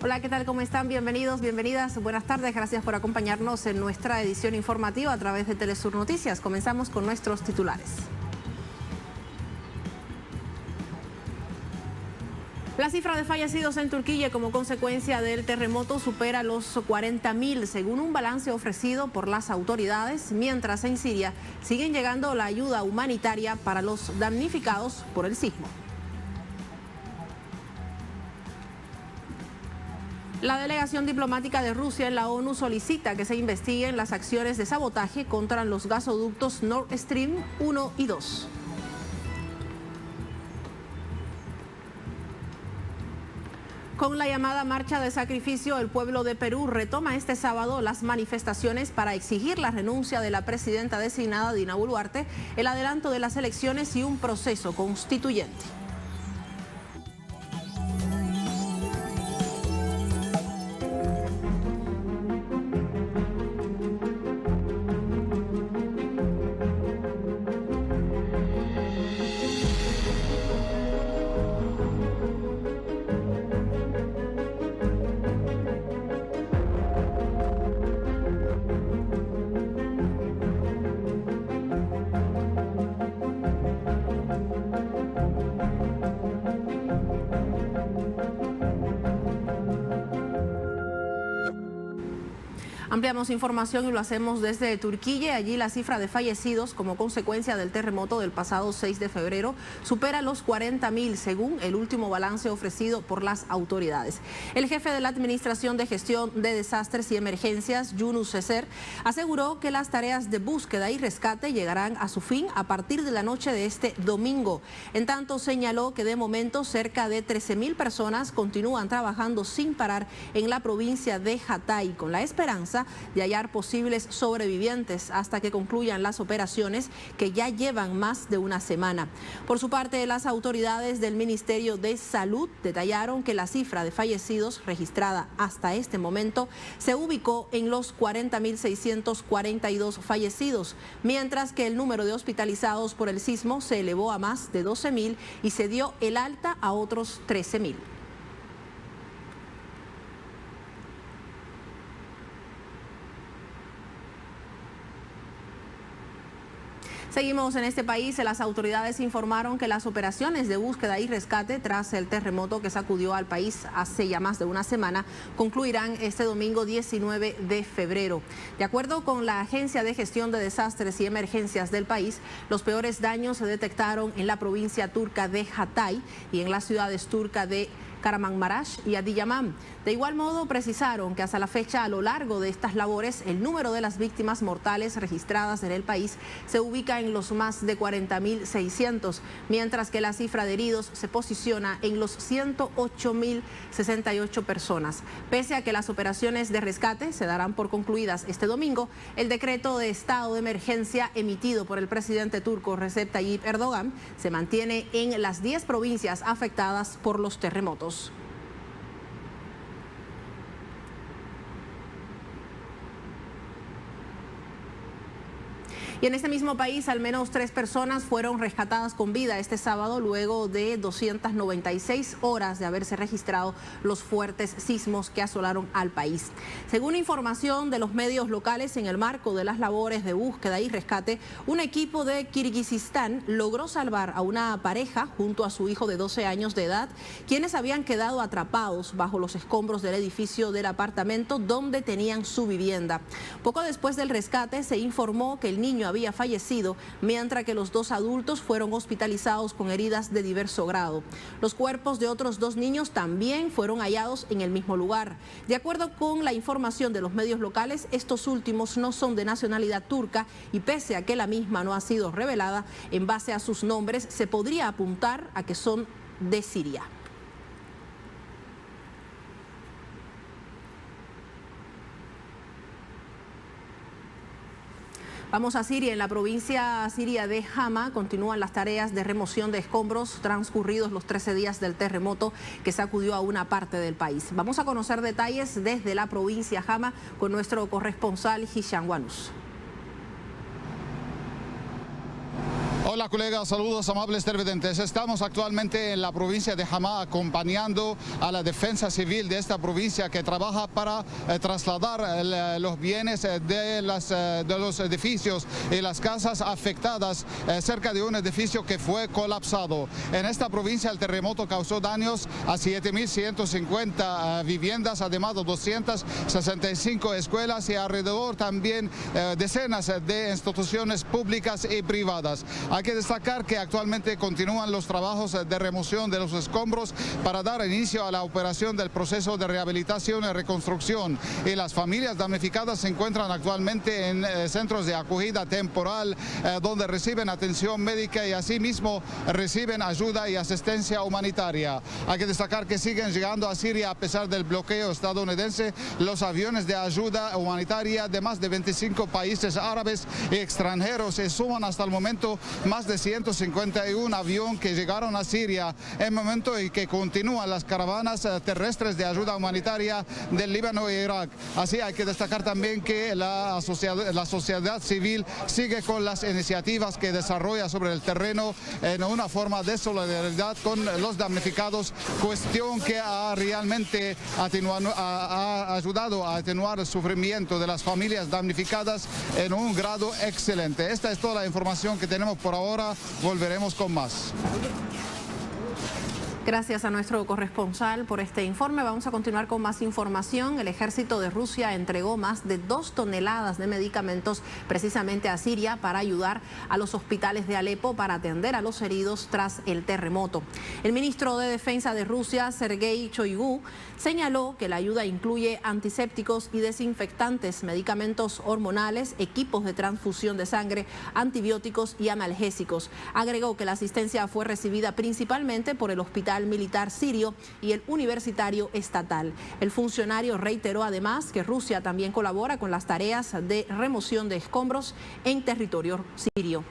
Hola, ¿qué tal? ¿Cómo están? Bienvenidos, bienvenidas. Buenas tardes. Gracias por acompañarnos en nuestra edición informativa a través de Telesur Noticias. Comenzamos con nuestros titulares. La cifra de fallecidos en Turquía como consecuencia del terremoto supera los 40.000, según un balance ofrecido por las autoridades, mientras en Siria siguen llegando la ayuda humanitaria para los damnificados por el sismo. La delegación diplomática de Rusia en la ONU solicita que se investiguen las acciones de sabotaje contra los gasoductos Nord Stream 1 y 2. Con la llamada marcha de sacrificio, el pueblo de Perú retoma este sábado las manifestaciones para exigir la renuncia de la presidenta designada Dina Boluarte, el adelanto de las elecciones y un proceso constituyente. Ampliamos información y lo hacemos desde Turquía. Allí la cifra de fallecidos como consecuencia del terremoto del pasado 6 de febrero supera los 40.000, según el último balance ofrecido por las autoridades. El jefe de la Administración de Gestión de Desastres y Emergencias, Yunus Sezer, aseguró que las tareas de búsqueda y rescate llegarán a su fin a partir de la noche de este domingo. En tanto, señaló que de momento cerca de 13.000 personas continúan trabajando sin parar en la provincia de Hatay, con la esperanza de hallar posibles sobrevivientes hasta que concluyan las operaciones que ya llevan más de una semana. Por su parte, las autoridades del Ministerio de Salud detallaron que la cifra de fallecidos registrada hasta este momento se ubicó en los 40.642 fallecidos, mientras que el número de hospitalizados por el sismo se elevó a más de 12.000 y se dio el alta a otros 13.000. Seguimos en este país. Las autoridades informaron que las operaciones de búsqueda y rescate tras el terremoto que sacudió al país hace ya más de una semana concluirán este domingo 19 de febrero. De acuerdo con la Agencia de Gestión de Desastres y Emergencias del país, los peores daños se detectaron en la provincia turca de Hatay y en las ciudades turcas de Kahramanmaraş y Adiyaman. De igual modo, precisaron que hasta la fecha, a lo largo de estas labores, el número de las víctimas mortales registradas en el país se ubica en los más de 40.600, mientras que la cifra de heridos se posiciona en los 108.068 personas. Pese a que las operaciones de rescate se darán por concluidas este domingo, el decreto de estado de emergencia emitido por el presidente turco Recep Tayyip Erdogan se mantiene en las 10 provincias afectadas por los terremotos. Y en este mismo país, al menos 3 personas fueron rescatadas con vida este sábado luego de 296 horas de haberse registrado los fuertes sismos que asolaron al país. Según información de los medios locales, en el marco de las labores de búsqueda y rescate, un equipo de Kirguistán logró salvar a una pareja junto a su hijo de 12 años de edad, quienes habían quedado atrapados bajo los escombros del edificio del apartamento donde tenían su vivienda. Poco después del rescate se informó que el niño había fallecido, mientras que los 2 adultos fueron hospitalizados con heridas de diverso grado. Los cuerpos de otros 2 niños también fueron hallados en el mismo lugar. De acuerdo con la información de los medios locales, estos últimos no son de nacionalidad turca y pese a que la misma no ha sido revelada, en base a sus nombres se podría apuntar a que son de Siria. Vamos a Siria. En la provincia siria de Hama continúan las tareas de remoción de escombros transcurridos los 13 días del terremoto que sacudió a una parte del país. Vamos a conocer detalles desde la provincia Hama con nuestro corresponsal Hisham Wanus. Hola colegas, saludos amables televidentes. Estamos actualmente en la provincia de Hamá acompañando a la defensa civil de esta provincia que trabaja para trasladar los bienes de los edificios y las casas afectadas cerca de un edificio que fue colapsado. En esta provincia el terremoto causó daños a 7.150 viviendas, además de 265 escuelas y alrededor también decenas de instituciones públicas y privadas. Hay que destacar que actualmente continúan los trabajos de remoción de los escombros para dar inicio a la operación del proceso de rehabilitación y reconstrucción. Y las familias damnificadas se encuentran actualmente en centros de acogida temporal donde reciben atención médica y asimismo reciben ayuda y asistencia humanitaria. Hay que destacar que siguen llegando a Siria a pesar del bloqueo estadounidense los aviones de ayuda humanitaria de más de 25 países árabes y extranjeros y suman hasta el momento más de 151 aviones que llegaron a Siria en momento y que continúan las caravanas terrestres de ayuda humanitaria del Líbano e Irak. Así hay que destacar también que la sociedad civil sigue con las iniciativas que desarrolla sobre el terreno en una forma de solidaridad con los damnificados, cuestión que ha realmente ha ayudado a atenuar el sufrimiento de las familias damnificadas en un grado excelente. Esta es toda la información que tenemos por ahora, volveremos con más. Gracias a nuestro corresponsal por este informe. Vamos a continuar con más información. El ejército de Rusia entregó más de 2 toneladas de medicamentos precisamente a Siria para ayudar a los hospitales de Alepo para atender a los heridos tras el terremoto. El ministro de Defensa de Rusia, Sergei Shoigu, señaló que la ayuda incluye antisépticos y desinfectantes, medicamentos hormonales, equipos de transfusión de sangre, antibióticos y analgésicos. Agregó que la asistencia fue recibida principalmente por el Hospital Militar Sirio y el Universitario Estatal. El funcionario reiteró además que Rusia también colabora con las tareas de remoción de escombros en territorio sirio.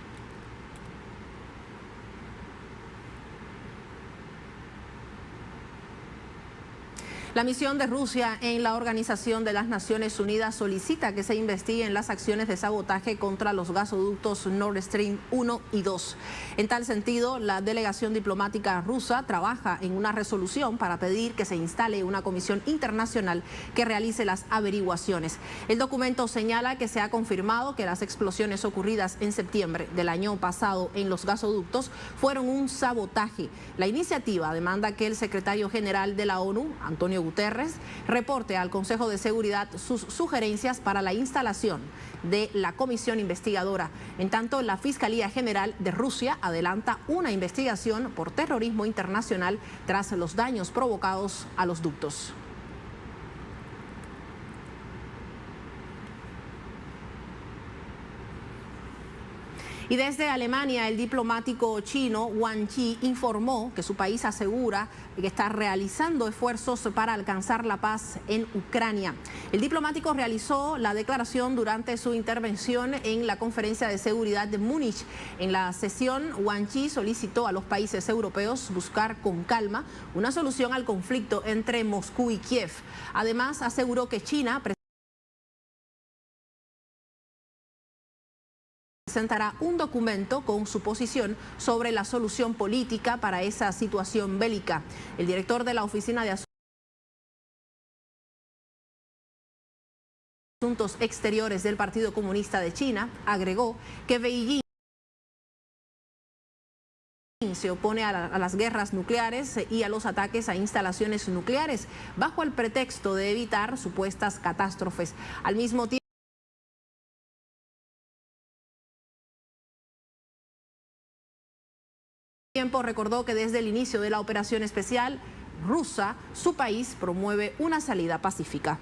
La misión de Rusia en la Organización de las Naciones Unidas solicita que se investiguen las acciones de sabotaje contra los gasoductos Nord Stream 1 y 2. En tal sentido, la delegación diplomática rusa trabaja en una resolución para pedir que se instale una comisión internacional que realice las averiguaciones. El documento señala que se ha confirmado que las explosiones ocurridas en septiembre del año pasado en los gasoductos fueron un sabotaje. La iniciativa demanda que el secretario general de la ONU, Antonio Guterres, reporte al Consejo de Seguridad sus sugerencias para la instalación de la comisión investigadora. En tanto, la Fiscalía General de Rusia adelanta una investigación por terrorismo internacional tras los daños provocados a los ductos. Y desde Alemania, el diplomático chino Wang Yi informó que su país asegura que está realizando esfuerzos para alcanzar la paz en Ucrania. El diplomático realizó la declaración durante su intervención en la Conferencia de Seguridad de Múnich. En la sesión, Wang Yi solicitó a los países europeos buscar con calma una solución al conflicto entre Moscú y Kiev. Además, aseguró que China presentará un documento con su posición sobre la solución política para esa situación bélica. El director de la Oficina de Asuntos Exteriores del Partido Comunista de China agregó que Beijing se opone a las guerras nucleares y a los ataques a instalaciones nucleares bajo el pretexto de evitar supuestas catástrofes. Al mismo tiempo recordó que desde el inicio de la operación especial rusa, su país promueve una salida pacífica.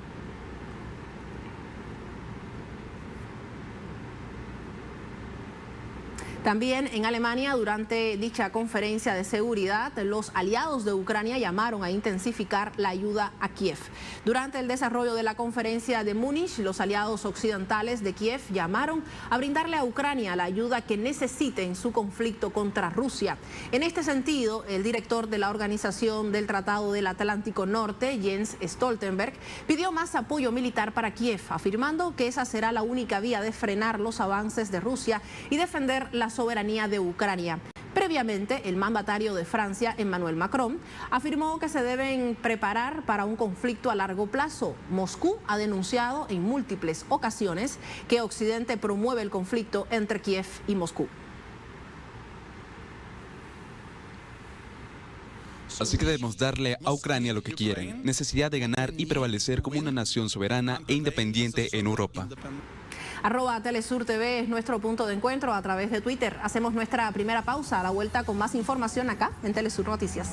También en Alemania, durante dicha conferencia de seguridad, los aliados de Ucrania llamaron a intensificar la ayuda a Kiev. Durante el desarrollo de la conferencia de Múnich, los aliados occidentales de Kiev llamaron a brindarle a Ucrania la ayuda que necesite en su conflicto contra Rusia. En este sentido, el director de la Organización del Tratado del Atlántico Norte, Jens Stoltenberg, pidió más apoyo militar para Kiev, afirmando que esa será la única vía de frenar los avances de Rusia y defender la la soberanía de Ucrania. Previamente, el mandatario de Francia, Emmanuel Macron, afirmó que se deben preparar para un conflicto a largo plazo. Moscú ha denunciado en múltiples ocasiones que Occidente promueve el conflicto entre Kiev y Moscú. Así que debemos darle a Ucrania lo que quieren, necesidad de ganar y prevalecer como una nación soberana e independiente en Europa. @Telesur TV es nuestro punto de encuentro a través de Twitter. Hacemos nuestra primera pausa, a la vuelta con más información acá en Telesur Noticias.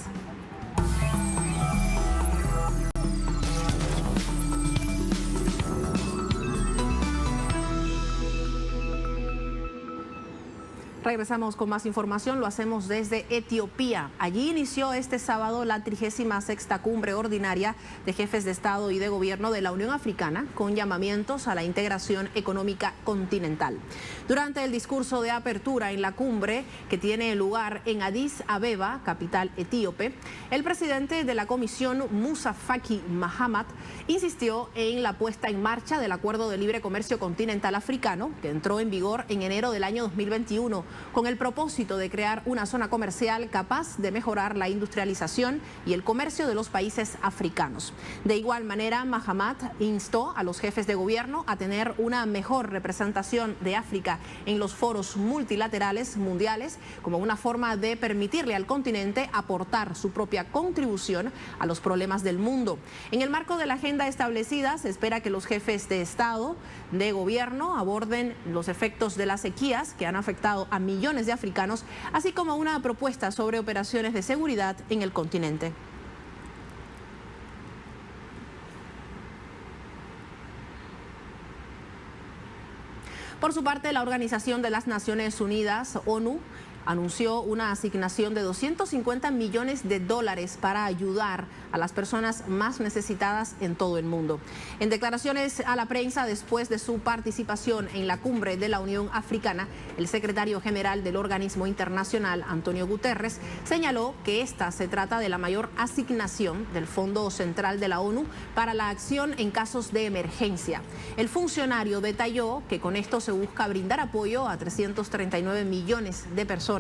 Regresamos con más información, lo hacemos desde Etiopía. Allí inició este sábado la 36ª cumbre ordinaria de jefes de Estado y de Gobierno de la Unión Africana, con llamamientos a la integración económica continental. Durante el discurso de apertura en la cumbre, que tiene lugar en Addis Abeba, capital etíope, el presidente de la Comisión, Musa Faki Mahamat, insistió en la puesta en marcha del Acuerdo de Libre Comercio Continental Africano, que entró en vigor en enero del año 2021, con el propósito de crear una zona comercial capaz de mejorar la industrialización y el comercio de los países africanos. De igual manera, Mahamat instó a los jefes de gobierno a tener una mejor representación de África en los foros multilaterales mundiales, como una forma de permitirle al continente aportar su propia contribución a los problemas del mundo. En el marco de la agenda establecida, se espera que los jefes de Estado, de gobierno, aborden los efectos de las sequías que han afectado a millones de africanos, así como una propuesta sobre operaciones de seguridad en el continente. Por su parte, la Organización de las Naciones Unidas, ONU, anunció una asignación de $250 millones para ayudar a las personas más necesitadas en todo el mundo. En declaraciones a la prensa después de su participación en la cumbre de la Unión Africana, el secretario general del organismo internacional, Antonio Guterres, señaló que esta se trata de la mayor asignación del Fondo Central de la ONU para la acción en casos de emergencia. El funcionario detalló que con esto se busca brindar apoyo a 339 millones de personas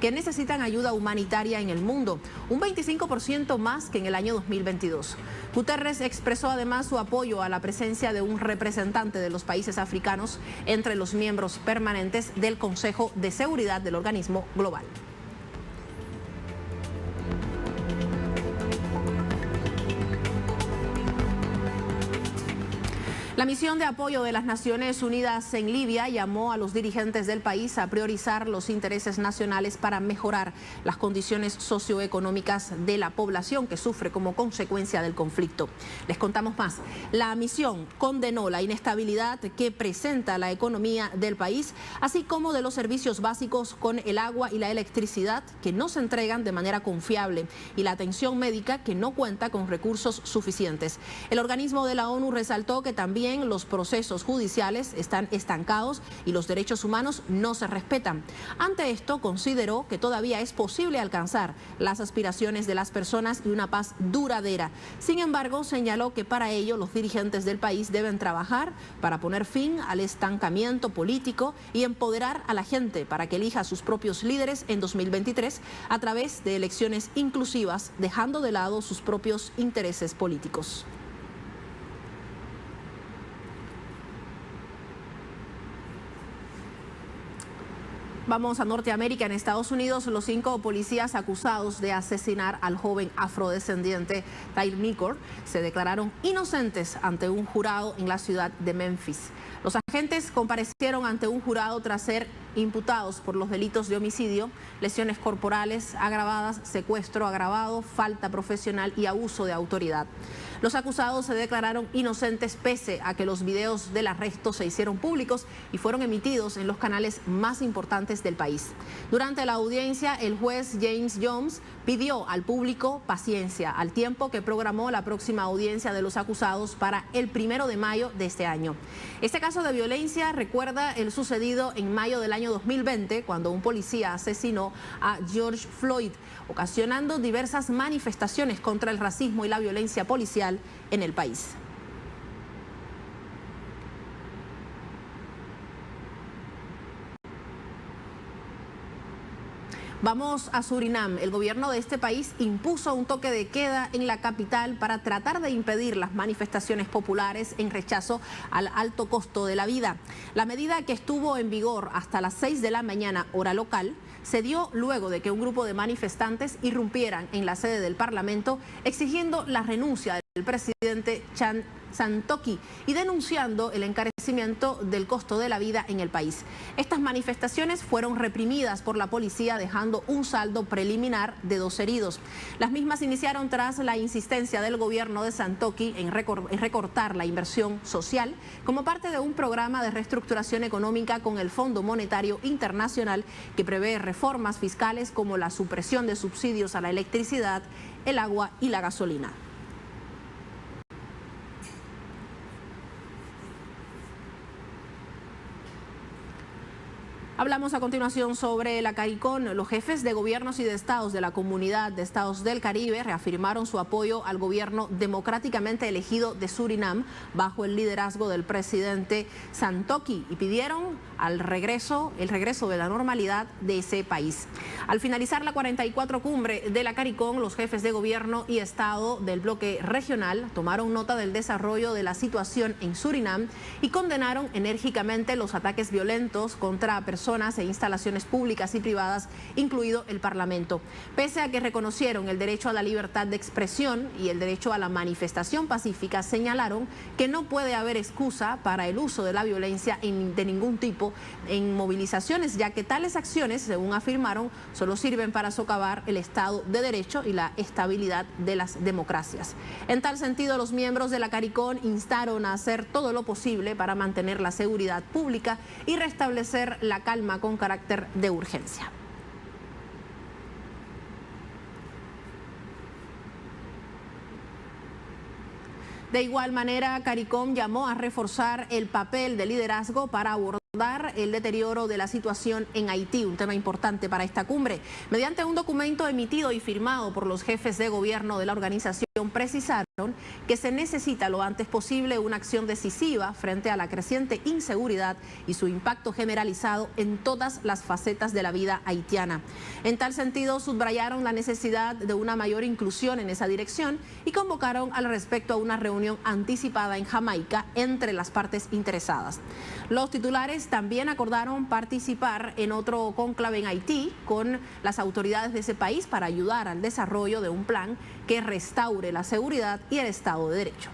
que necesitan ayuda humanitaria en el mundo, un 25% más que en el año 2022. Guterres expresó además su apoyo a la presencia de un representante de los países africanos entre los miembros permanentes del Consejo de Seguridad del organismo global. La misión de apoyo de las Naciones Unidas en Libia llamó a los dirigentes del país a priorizar los intereses nacionales para mejorar las condiciones socioeconómicas de la población que sufre como consecuencia del conflicto. Les contamos más. La misión condenó la inestabilidad que presenta la economía del país, así como de los servicios básicos con el agua y la electricidad que no se entregan de manera confiable y la atención médica que no cuenta con recursos suficientes. El organismo de la ONU resaltó que también los procesos judiciales están estancados y los derechos humanos no se respetan. Ante esto, consideró que todavía es posible alcanzar las aspiraciones de las personas y una paz duradera. Sin embargo, señaló que para ello los dirigentes del país deben trabajar para poner fin al estancamiento político y empoderar a la gente para que elija a sus propios líderes en 2023 a través de elecciones inclusivas, dejando de lado sus propios intereses políticos. Vamos a Norteamérica. En Estados Unidos, los 5 policías acusados de asesinar al joven afrodescendiente Tyre Nichols se declararon inocentes ante un jurado en la ciudad de Memphis. Los agentes comparecieron ante un jurado tras ser imputados por los delitos de homicidio, lesiones corporales agravadas, secuestro agravado, falta profesional y abuso de autoridad. Los acusados se declararon inocentes pese a que los videos del arresto se hicieron públicos y fueron emitidos en los canales más importantes del país. Durante la audiencia, el juez James Jones pidió al público paciencia, al tiempo que programó la próxima audiencia de los acusados para el 1 de mayo de este año. Este caso de violencia recuerda el sucedido en mayo del año 2020, cuando un policía asesinó a George Floyd, ocasionando diversas manifestaciones contra el racismo y la violencia policial en el país. Vamos a Surinam. El gobierno de este país impuso un toque de queda en la capital para tratar de impedir las manifestaciones populares en rechazo al alto costo de la vida. La medida, que estuvo en vigor hasta las 6 de la mañana, hora local, se dio luego de que un grupo de manifestantes irrumpieran en la sede del Parlamento exigiendo la renuncia del presidente Chan Santoki y denunciando el encarecimiento del costo de la vida en el país. Estas manifestaciones fueron reprimidas por la policía, dejando un saldo preliminar de 2 heridos. Las mismas iniciaron tras la insistencia del gobierno de Santoki en recortar la inversión social como parte de un programa de reestructuración económica con el Fondo Monetario Internacional, que prevé reformas fiscales como la supresión de subsidios a la electricidad, el agua y la gasolina. Hablamos a continuación sobre la CARICOM. Los jefes de gobiernos y de estados de la Comunidad de Estados del Caribe reafirmaron su apoyo al gobierno democráticamente elegido de Surinam bajo el liderazgo del presidente Santoki y pidieron el regreso de la normalidad de ese país. Al finalizar la 44 cumbre de la CARICOM, los jefes de gobierno y estado del bloque regional tomaron nota del desarrollo de la situación en Surinam y condenaron enérgicamente los ataques violentos contra personas e instalaciones públicas y privadas, incluido el Parlamento. Pese a que reconocieron el derecho a la libertad de expresión y el derecho a la manifestación pacífica, señalaron que no puede haber excusa para el uso de la violencia de ningún tipo en movilizaciones, ya que tales acciones, según afirmaron, solo sirven para socavar el Estado de Derecho y la estabilidad de las democracias. En tal sentido, los miembros de la CARICOM instaron a hacer todo lo posible para mantener la seguridad pública y restablecer la calma con carácter de urgencia. De igual manera, CARICOM llamó a reforzar el papel de liderazgo para abordar el deterioro de la situación en Haití, un tema importante para esta cumbre. Mediante un documento emitido y firmado por los jefes de gobierno de la organización, precisaron que se necesita lo antes posible una acción decisiva frente a la creciente inseguridad y su impacto generalizado en todas las facetas de la vida haitiana. En tal sentido, subrayaron la necesidad de una mayor inclusión en esa dirección y convocaron al respecto a una reunión anticipada en Jamaica entre las partes interesadas. Los titulares también acordaron participar en otro cónclave en Haití con las autoridades de ese país para ayudar al desarrollo de un plan que restaure la seguridad y el Estado de Derecho.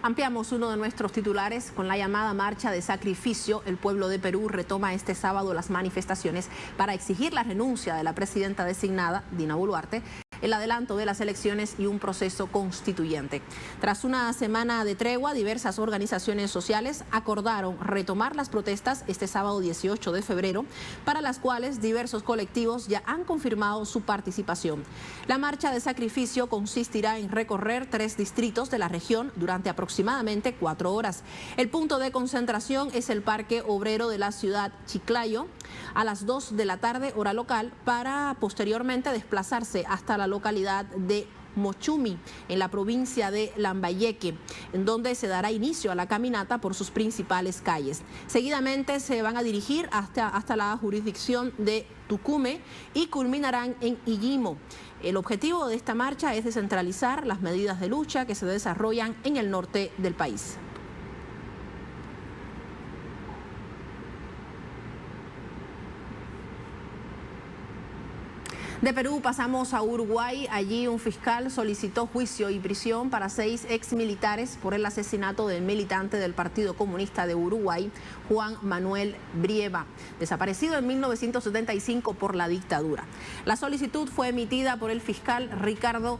Ampliamos uno de nuestros titulares con la llamada marcha de sacrificio. El pueblo de Perú retoma este sábado las manifestaciones para exigir la renuncia de la presidenta designada, Dina Boluarte, el adelanto de las elecciones y un proceso constituyente. Tras una semana de tregua, diversas organizaciones sociales acordaron retomar las protestas este sábado 18 de febrero, para las cuales diversos colectivos ya han confirmado su participación. La marcha de sacrificio consistirá en recorrer 3 distritos de la región durante aproximadamente 4 horas. El punto de concentración es el Parque Obrero de la ciudad Chiclayo a las 2 de la tarde, hora local, para posteriormente desplazarse hasta la localidad de Mochumi, en la provincia de Lambayeque, en donde se dará inicio a la caminata por sus principales calles. Seguidamente se van a dirigir hasta la jurisdicción de Tucumé y culminarán en Illimo. El objetivo de esta marcha es descentralizar las medidas de lucha que se desarrollan en el norte del país. De Perú pasamos a Uruguay. Allí un fiscal solicitó juicio y prisión para 6 exmilitares por el asesinato del militante del Partido Comunista de Uruguay, Juan Manuel Brieva, desaparecido en 1975 por la dictadura. La solicitud fue emitida por el fiscal Ricardo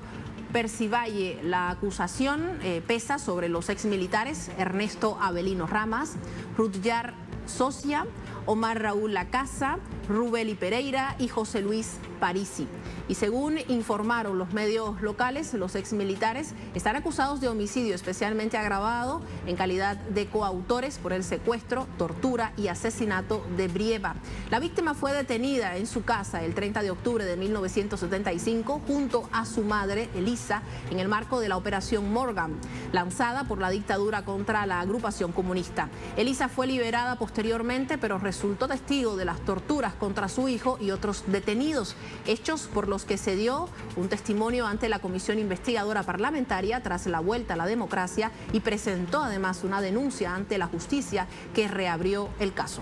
Percivalle. La acusación pesa sobre los exmilitares Ernesto Avelino Ramas, Rutger Socia, Omar Raúl Lacasa, Rubeli Pereira y José Luis Parisi. Y según informaron los medios locales, los exmilitares están acusados de homicidio especialmente agravado en calidad de coautores por el secuestro, tortura y asesinato de Brieva. La víctima fue detenida en su casa el 30 de octubre de 1975 junto a su madre, Elisa, en el marco de la Operación Morgan, lanzada por la dictadura contra la agrupación comunista. Elisa fue liberada posteriormente, pero resultó testigo de las torturas contra su hijo y otros detenidos, hechos por los que se dio un testimonio ante la Comisión Investigadora Parlamentaria tras la vuelta a la democracia y presentó además una denuncia ante la justicia que reabrió el caso.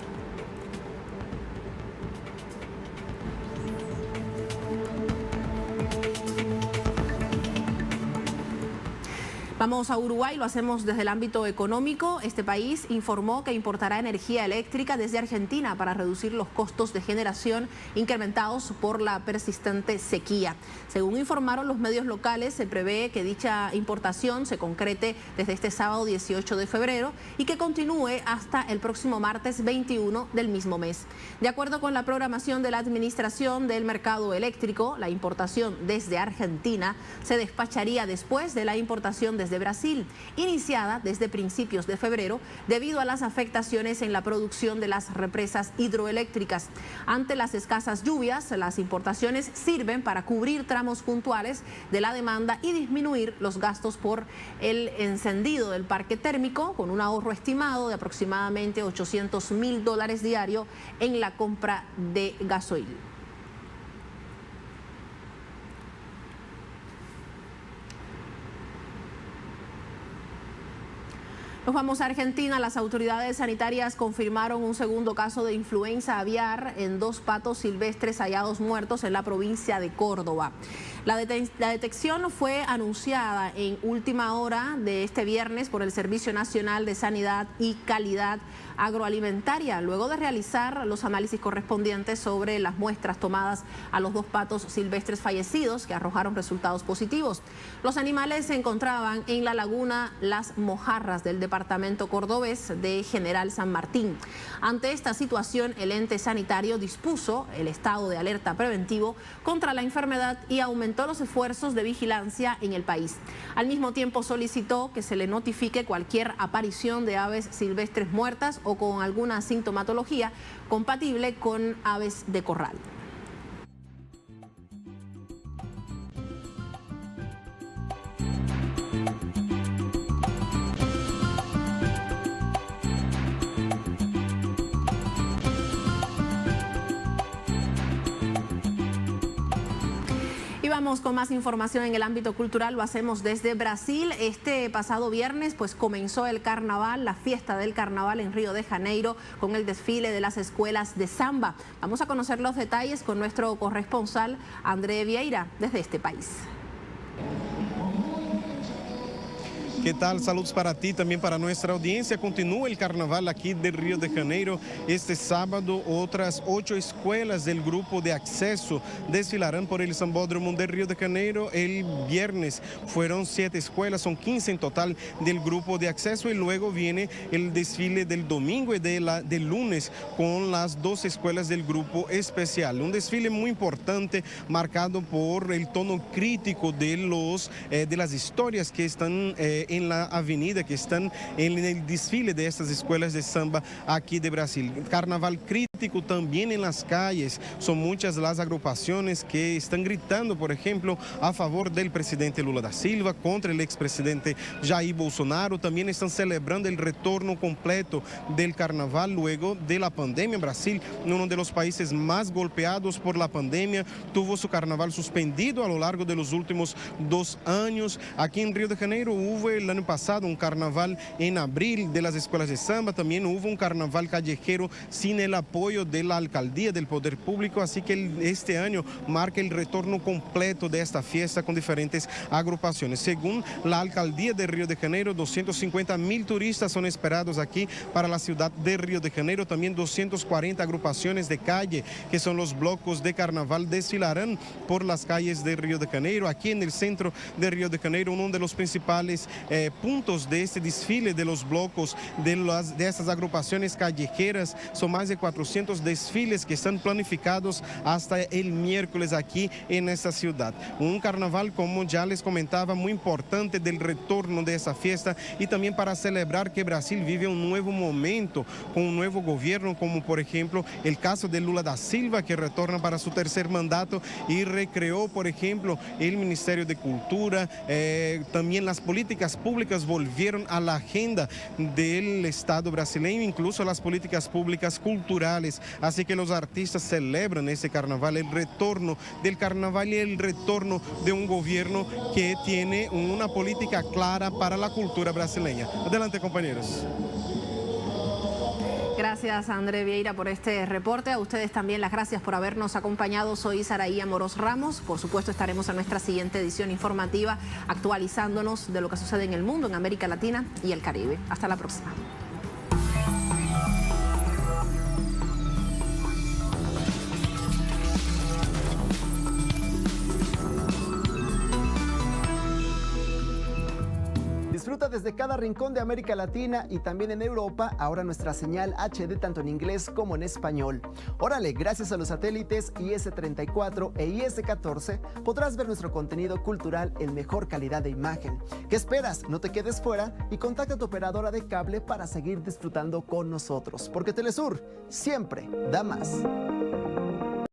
Vamos a Uruguay, lo hacemos desde el ámbito económico. Este país informó que importará energía eléctrica desde Argentina para reducir los costos de generación incrementados por la persistente sequía. Según informaron los medios locales, se prevé que dicha importación se concrete desde este sábado 18 de febrero y que continúe hasta el próximo martes 21 del mismo mes. De acuerdo con la programación de la Administración del Mercado Eléctrico, la importación desde Argentina se despacharía después de la importación desde Brasil, iniciada desde principios de febrero debido a las afectaciones en la producción de las represas hidroeléctricas. Ante las escasas lluvias, las importaciones sirven para cubrir tramos puntuales de la demanda y disminuir los gastos por el encendido del parque térmico, con un ahorro estimado de aproximadamente $800.000 diario en la compra de gasoil. Nos vamos a Argentina. Las autoridades sanitarias confirmaron un segundo caso de influenza aviar en 2 patos silvestres hallados muertos en la provincia de Córdoba. La detección fue anunciada en última hora de este viernes por el Servicio Nacional de Sanidad y Calidad Agroalimentaria, luego de realizar los análisis correspondientes sobre las muestras tomadas a los 2 patos silvestres fallecidos que arrojaron resultados positivos. Los animales se encontraban en la laguna Las Mojarras del departamento cordobés de General San Martín. Ante esta situación, el ente sanitario dispuso el estado de alerta preventivo contra la enfermedad y aumentó los esfuerzos de vigilancia en el país. Al mismo tiempo solicitó que se le notifique cualquier aparición de aves silvestres muertas o con alguna sintomatología compatible con aves de corral. Y vamos con más información en el ámbito cultural, lo hacemos desde Brasil. Este pasado viernes pues comenzó el carnaval, la fiesta del carnaval en Río de Janeiro con el desfile de las escuelas de samba. Vamos a conocer los detalles con nuestro corresponsal André Vieira desde este país. ¿Qué tal? Saludos para ti, también para nuestra audiencia. Continúa el carnaval aquí de Río de Janeiro. Este sábado, otras 8 escuelas del grupo de acceso desfilarán por el Sambódromo de Río de Janeiro. El viernes fueron 7 escuelas, son 15 en total del grupo de acceso, y luego viene el desfile del domingo y del lunes con las 2 escuelas del grupo especial. Un desfile muy importante, marcado por el tono crítico de las historias que están en la avenida, que están en el desfile de estas escuelas de samba aquí de Brasil. Carnaval crítico también en las calles. Son muchas las agrupaciones que están gritando, por ejemplo, a favor del presidente Lula da Silva, contra el expresidente Jair Bolsonaro. También están celebrando el retorno completo del carnaval luego de la pandemia. Brasil, uno de los países más golpeados por la pandemia, tuvo su carnaval suspendido a lo largo de los últimos 2 años. Aquí en Río de Janeiro hubo el año pasado un carnaval en abril de las escuelas de samba. También hubo un carnaval callejero sin el apoyo de la alcaldía, del poder público, así que este año marca el retorno completo de esta fiesta con diferentes agrupaciones. Según la alcaldía de Río de Janeiro, 250.000 turistas son esperados aquí para la ciudad de Río de Janeiro. También 240 agrupaciones de calle, que son los blocos de carnaval, desfilarán por las calles de Río de Janeiro. Aquí en el centro de Río de Janeiro, uno de los principales puntos de este desfile de los blocos de estas agrupaciones callejeras. Son más de 400 desfiles que están planificados hasta el miércoles aquí en esta ciudad. Un carnaval, como ya les comentaba, muy importante del retorno de esa fiesta y también para celebrar que Brasil vive un nuevo momento con un nuevo gobierno, como por ejemplo el caso de Lula da Silva, que retorna para su tercer mandato y recreó, por ejemplo, el Ministerio de Cultura. También las políticas públicas volvieron a la agenda del Estado brasileño, incluso las políticas públicas culturales. Así que los artistas celebran este carnaval, el retorno del carnaval y el retorno de un gobierno que tiene una política clara para la cultura brasileña. Adelante, compañeros. Gracias, André Vieira, por este reporte. A ustedes también las gracias por habernos acompañado. Soy Saraí Amorós Ramos. Por supuesto, estaremos en nuestra siguiente edición informativa actualizándonos de lo que sucede en el mundo, en América Latina y el Caribe. Hasta la próxima. Disfruta desde cada rincón de América Latina y también en Europa, ahora nuestra señal HD tanto en inglés como en español. Órale, gracias a los satélites IS-34 e IS-14 podrás ver nuestro contenido cultural en mejor calidad de imagen. ¿Qué esperas? No te quedes fuera y contacta a tu operadora de cable para seguir disfrutando con nosotros, porque Telesur siempre da más.